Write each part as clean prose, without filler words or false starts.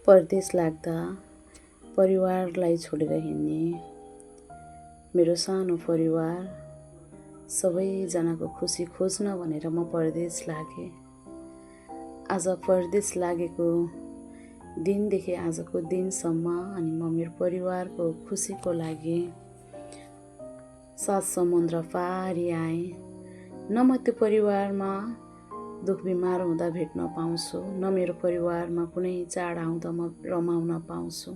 परदेश लाग्दा परिवारलाई छोडेर हिँड्ने मेरो सानो परिवार सबैजनाको खुसी खोज्न भनेर म परदेश लागेँ। आज परदेश लागेको दिनदेखि आजको दिनसम्म अनि म मेरो परिवारको खुसीको लागि 7 समुद्र पारी आएँ। न म त्यो परिवारमा दुख बिमार हुँदा भेट्न पाउँछु, न मेरो परिवारमा कुनै चाड आउँदा म रमाउन पाउँछु।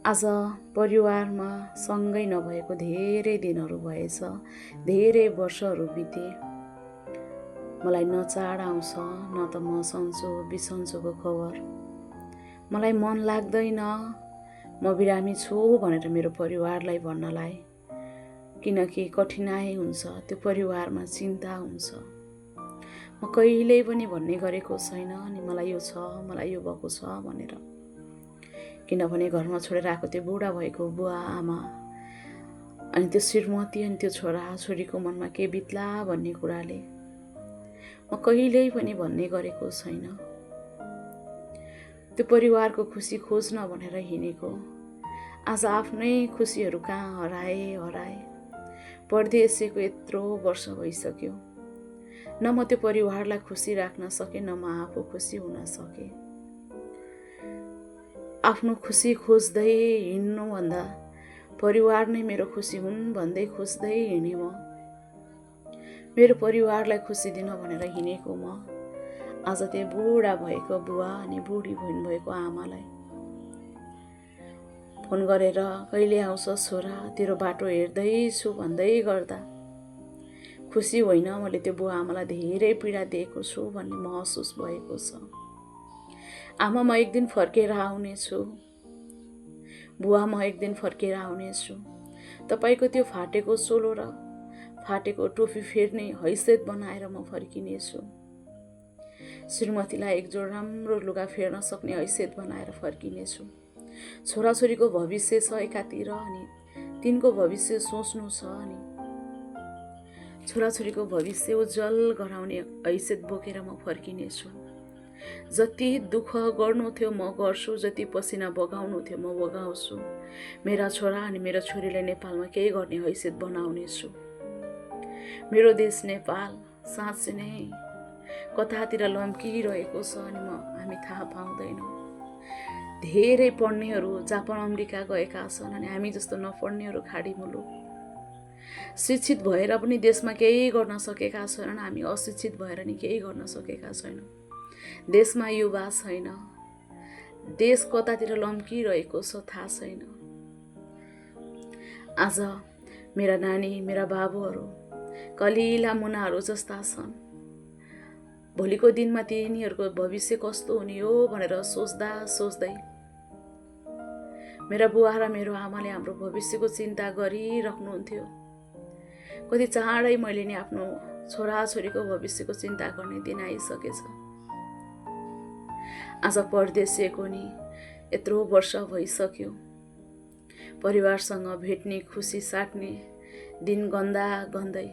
आज परिवारमा सँगै नभएको धेरै दिनहरू भएछ, धेरै वर्षहरू बिते। मलाई न चाड आउँछ, न त म सन्चो बिसन्चोको खबर। मलाई मन लाग्दैन म बिरामी छु भनेर मेरो परिवारलाई भन्नलाई, किनकि कठिनाइ हुन्छ, त्यो परिवारमा चिन्ता हुन्छ। म कहिल्यै पनि भन्ने गरेको छैन अनि मलाई यो छ, मलाई यो भएको छ भनेर। किनभने घरमा छोडेर आएको त्यो बुढा भएको बुवा आमा अनि त्यो श्रीमती अनि त्यो छोरा छोरीको मनमा के बित्ला भन्ने कुराले म कहिल्यै पनि भन्ने गरेको छैन। त्यो परिवारको खुसी खोज्न भनेर हिँडेको आज आफ्नै खुसीहरू कहाँ हराए। परदेशको यत्रो वर्ष भइसक्यो, न म त्यो परिवारलाई खुसी राख्न सकेँ, न म आफू खुसी हुन सकेँ। आफ्नो खुसी खोज्दै हिँड्नुभन्दा परिवार नै मेरो खुसी हुन् भन्दै खोज्दै हिँडेँ म। मेरो परिवारलाई खुसी दिन भनेर हिँडेको म आज त्यो बुढा भएको बुवा अनि बुढी भएको आमालाई फोन गरेर कहिले आउँछ छोरा, तेरो बाटो हेर्दैछु भन्दै गर्दा खुसी होइन, मैले त्यो बुवा आमालाई धेरै पीडा दिएको छु भन्ने महसुस भएको छ। आमा म एक दिन फर्केर आउनेछु, बुवा म एक दिन फर्केर आउनेछु। तपाईँको त्यो फाटेको चोलो र फाटेको टोपी फेर्ने हैसियत बनाएर म फर्किनेछु। श्रीमतीलाई एक जोड राम्रो लुगा फेर्न सक्ने हैसियत बनाएर फर्किनेछु। छोराछोरीको भविष्य छ एकातिर अनि तिनको भविष्य सोच्नु छ अनि छोराछोरीको भविष्य उज्जवल गराउने हैसियत बोकेर म फर्किनेछु। जति दुःख गर्नु थियो म गर्छु, जति पसिना बगाउनु थियो म बगाउँछु। मेरा छोरा अनि मेरो छोरीलाई नेपालमा केही गर्ने हैसियत बनाउनेछु। मेरो देश नेपाल साँच्चै नै कतातिर लम्किरहेको छ अनि हामी थाहा पाउँदैनौँ। धेरै पढ्नेहरू जापान अमेरिका गएका छन् अनि हामी जस्तो नपढ्नेहरू खाडी मुलुक शिक्षित भएर पनि देशमा केही गर्न सकेका छैनन्। हामी अशिक्षित भएर नि केही गर्न सकेका छैनौँ। देशमा युवा छैन, देश कतातिर लम्किरहेको छ थाहा छैन। आज मेरा नानी मेरा बाबुहरू कलिला मुनाहरू जस्ता छन्। भोलिको दिनमा तिनीहरूको भविष्य कस्तो हुने हो भनेर सोच्दै मेरा बुवा र मेरो आमाले हाम्रो भविष्यको चिन्ता गरिराख्नुहुन्थ्यो। कति चाँडै मैले नि आफ्नो छोराछोरीको भविष्यको चिन्ता गर्ने दिन आइसकेछ। आज परदेशको नि यत्रो वर्ष भइसक्यो। परिवारसँग भेट्ने खुसी साट्ने दिन गन्दै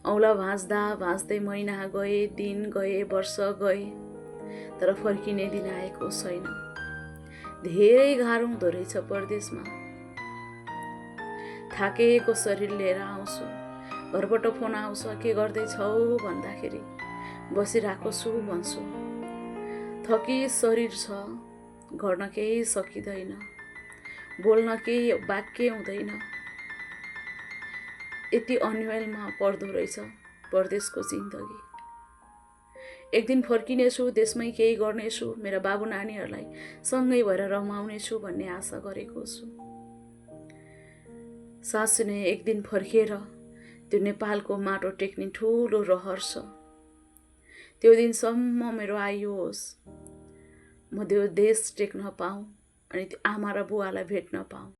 औँला भाँच्दै महिना गए, दिन गए, वर्ष गए, तर फर्किने दिन आएको छैन। धेरै गाह्रो हुँदो रहेछ परदेशमा। थाकेको शरीर लिएर आउँछु, घरबाट फोन आउँछ के गर्दैछौ भन्दाखेरि बसिरहेको छु भन्छु। थकी शरीर छ, गर्न केही सकिँदैन, बोल्न केही वाक्य हुँदैन। यति अन्यलमा पर्दो रहेछ परदेशको जिन्दगी। एक दिन फर्किनेछु, देशमै केही गर्नेछु, मेरा बाबु नानीहरूलाई सँगै भएर रमाउनेछु भन्ने आशा गरेको छु। साँच्चै नै एक दिन फर्किएर त्यो नेपालको माटो टेक्ने ठुलो रहर छ। त्यो दिनसम्म मेरो आयु होस्, म त्यो देश टेक्न पाऊँ अनि त्यो आमा र बुवालाई भेट्न पाऊँ।